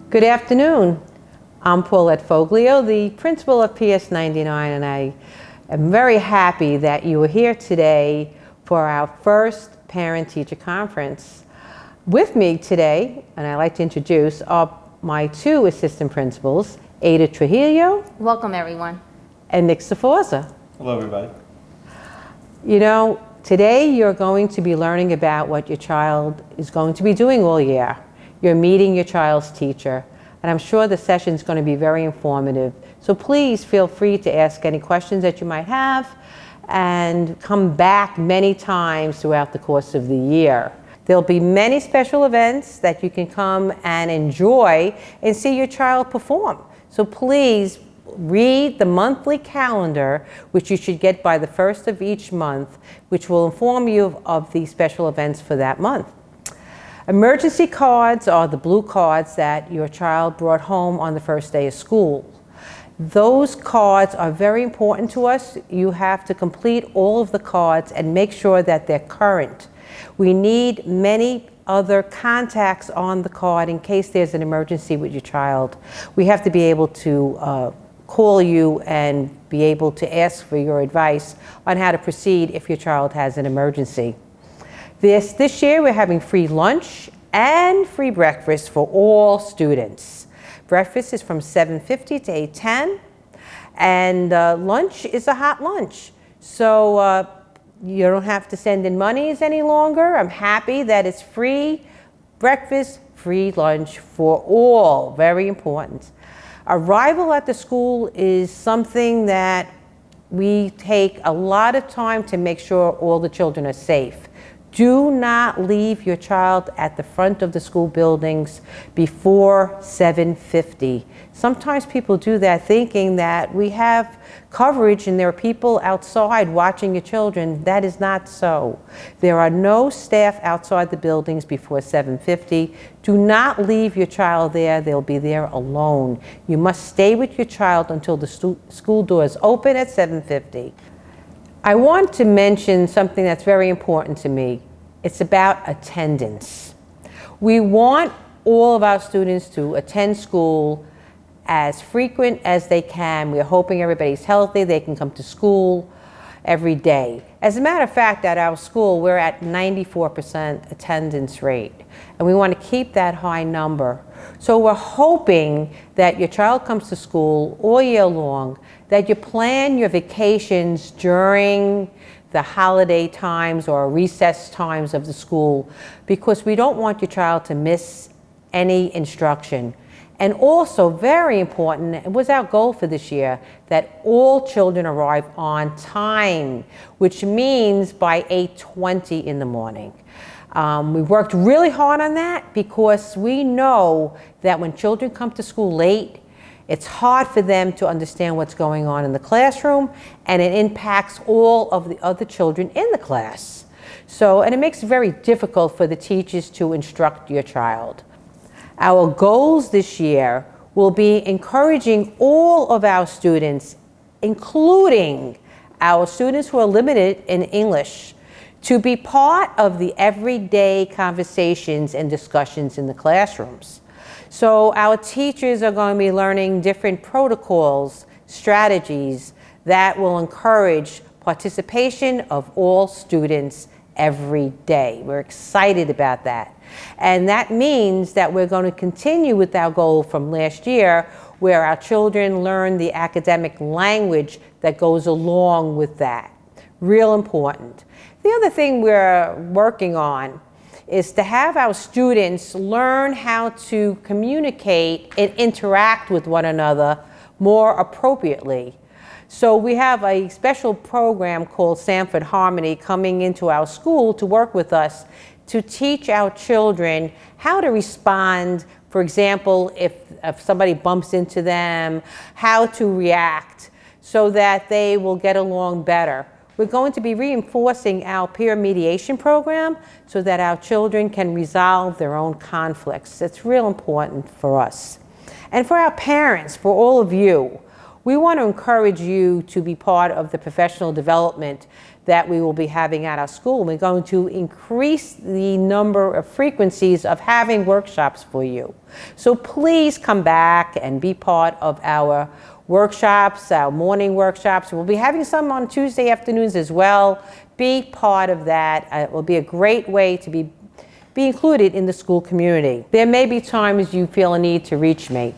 Good afternoon. I'm Paulette Foglio, the principal of PS99, and I am very happy that you are here today for our first parent-teacher conference. With me today, and I'd like to introduce, are my two assistant principals, Aida Trujillo. Welcome, everyone. And Nick Sforza. Hello, everybody. You know, today you're going to be learning about what your child is going to be doing all year. You're meeting your child's teacher, and I'm sure the session is going to be very informative. So please feel free to ask any questions that you might have and come back many times throughout the course of the year. There'll be many special events that you can come and enjoy and see your child perform. So please read the monthly calendar, which you should get by the 1st of each month, which will inform you of the special events for that month. Emergency cards are the blue cards that your child brought home on the first day of school. Those cards are very important to us. You have to complete all of the cards and make sure that they're current. We need many other contacts on the card in case there's an emergency with your child. We have to be able to call you and be able to ask for your advice on how to proceed if your child has an emergency. This year we're having free lunch and free breakfast for all students. Breakfast is from 7:50 to 8:10, and lunch is a hot lunch. So you don't have to send in monies any longer. I'm happy that it's free breakfast, free lunch for all. Very important. Arrival at the school is something that we take a lot of time to make sure all the children are safe. Do not leave your child at the front of the school buildings before 7:50. Sometimes people do that thinking that we have coverage and there are people outside watching your children. That is not so. There are no staff outside the buildings before 7:50. Do not leave your child there. They'll be there alone. You must stay with your child until the school doors open at 7:50. I want to mention something that's very important to me. It's about attendance. We want all of our students to attend school as frequent as they can. We're hoping everybody's healthy, they can come to school every day. As a matter of fact, at our school, we're at 94% attendance rate, and we want to keep that high number. So we're hoping that your child comes to school all year long, that you plan your vacations during the holiday times or recess times of the school, because we don't want your child to miss any instruction. And also, very important, it was our goal for this year, that all children arrive on time, which means by 8:20 in the morning. We worked really hard on that because we know that when children come to school late, it's hard for them to understand what's going on in the classroom, and it impacts all of the other children in the class. And it makes it very difficult for the teachers to instruct your child. Our goals this year will be encouraging all of our students, including our students who are limited in English, to be part of the everyday conversations and discussions in the classrooms. So our teachers are going to be learning different protocols, strategies that will encourage participation of all students every day. We're excited about that. And that means that we're going to continue with our goal from last year, where our children learn the academic language that goes along with that. Real important. The other thing we're working on is to have our students learn how to communicate and interact with one another more appropriately. So we have a special program called Sanford Harmony coming into our school to work with us to teach our children how to respond. For example, if somebody bumps into them, how to react so that they will get along better. We're going to be reinforcing our peer mediation program so that our children can resolve their own conflicts. It's real important for us. And for our parents, for all of you, we want to encourage you to be part of the professional development that we will be having at our school. We're going to increase the number of frequencies of having workshops for you. So please come back and be part of our workshops, our morning workshops. We'll be having some on Tuesday afternoons as well. Be part of that. It will be a great way to be included in the school community. There may be times you feel a need to reach me,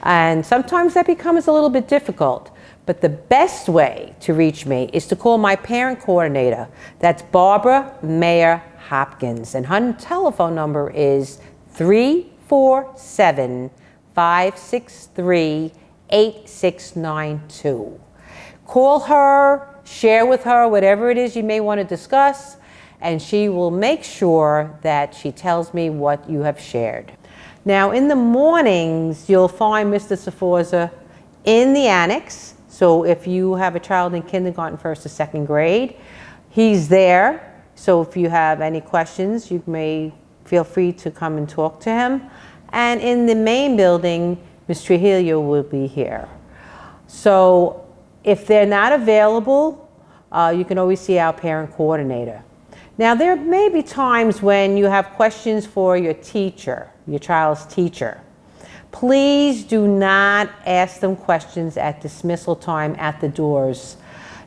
and sometimes that becomes a little bit difficult. But the best way to reach me is to call my parent coordinator. That's Barbara Mayer Hopkins, and her telephone number is 347-563-8692. Call her, share with her whatever it is you may want to discuss, and she will make sure that she tells me what you have shared. Now, in the mornings, you'll find Mr. Sforza in the annex. So if you have a child in kindergarten, first or second grade, he's there. So if you have any questions, you may feel free to come and talk to him. And in the main building, Ms. Trujillo will be here. So if they're not available, you can always see our parent coordinator. Now, there may be times when you have questions for your teacher, your child's teacher. Please do not ask them questions at dismissal time at the doors.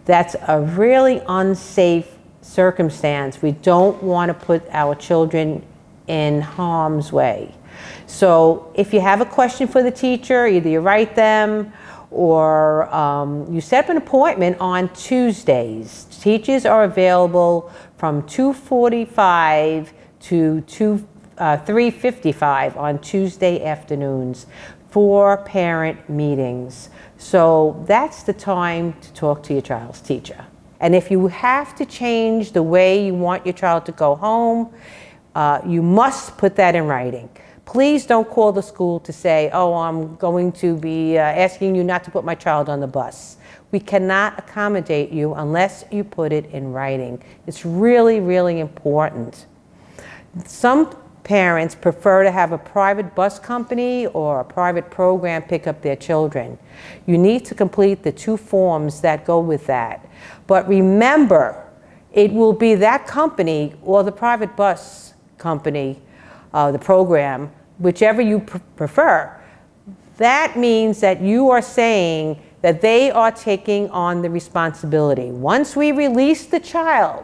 That's a really unsafe circumstance. We don't want to put our children in harm's way. So if you have a question for the teacher, either you write them or you set up an appointment on Tuesdays. Teachers are available from 2:45 to 3:55 on Tuesday afternoons for parent meetings. So that's the time to talk to your child's teacher. And if you have to change the way you want your child to go home, you must put that in writing. Please don't call the school to say, oh, I'm going to be asking you not to put my child on the bus. We cannot accommodate you unless you put it in writing. It's really, really important. Some parents prefer to have a private bus company or a private program pick up their children. You need to complete the 2 forms that go with that. But remember, it will be that company or the private bus company, the program, whichever you prefer. That means that you are saying that they are taking on the responsibility. Once we release the child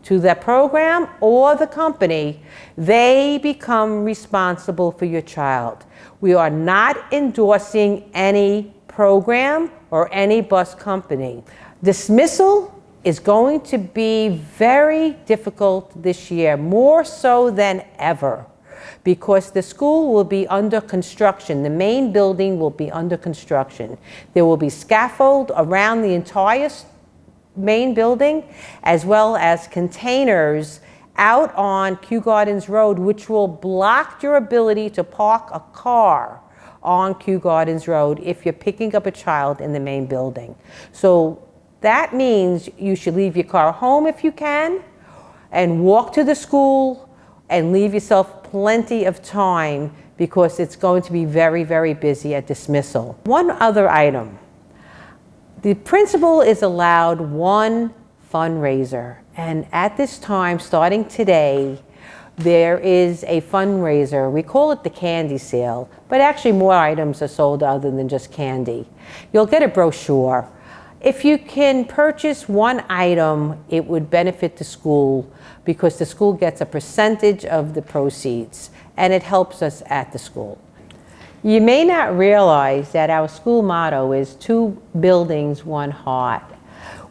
to the program or the company, they become responsible for your child. We are not endorsing any program or any bus company. Dismissal is going to be very difficult this year, more so than ever, because the school will be under construction. The main building will be under construction. There will be scaffold around the entire main building, as well as containers out on Kew Gardens Road, which will block your ability to park a car on Kew Gardens Road if you're picking up a child in the main building. So that means you should leave your car home if you can, and walk to the school, and leave yourself plenty of time, because it's going to be very, very busy at dismissal. One other item. The principal is allowed 1 fundraiser, and at this time, starting today, there is a fundraiser. We call it the candy sale, but actually more items are sold other than just candy. You'll get a brochure. If you can purchase 1 item, it would benefit the school, because the school gets a percentage of the proceeds, and it helps us at the school. You may not realize that our school motto is 2 buildings, 1 heart,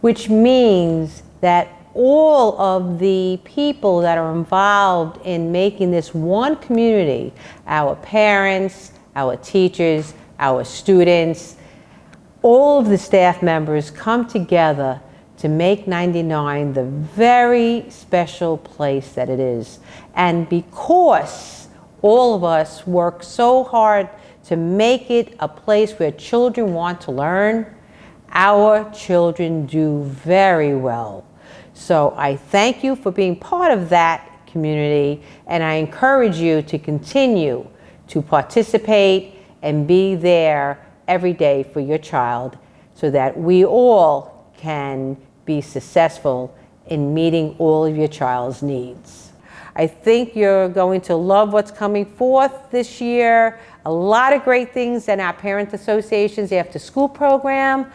which means that all of the people that are involved in making this one community, our parents, our teachers, our students, all of the staff members come together to make 99 the very special place that it is. And because all of us work so hard to make it a place where children want to learn, our children do very well. So I thank you for being part of that community, and I encourage you to continue to participate and be there every day for your child, so that we all can be successful in meeting all of your child's needs. I think you're going to love what's coming forth this year. A lot of great things in our parent association's after school program,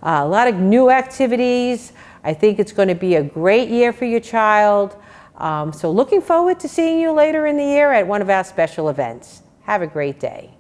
a lot of new activities. I think it's going to be a great year for your child. So looking forward to seeing you later in the year at one of our special events. Have a great day.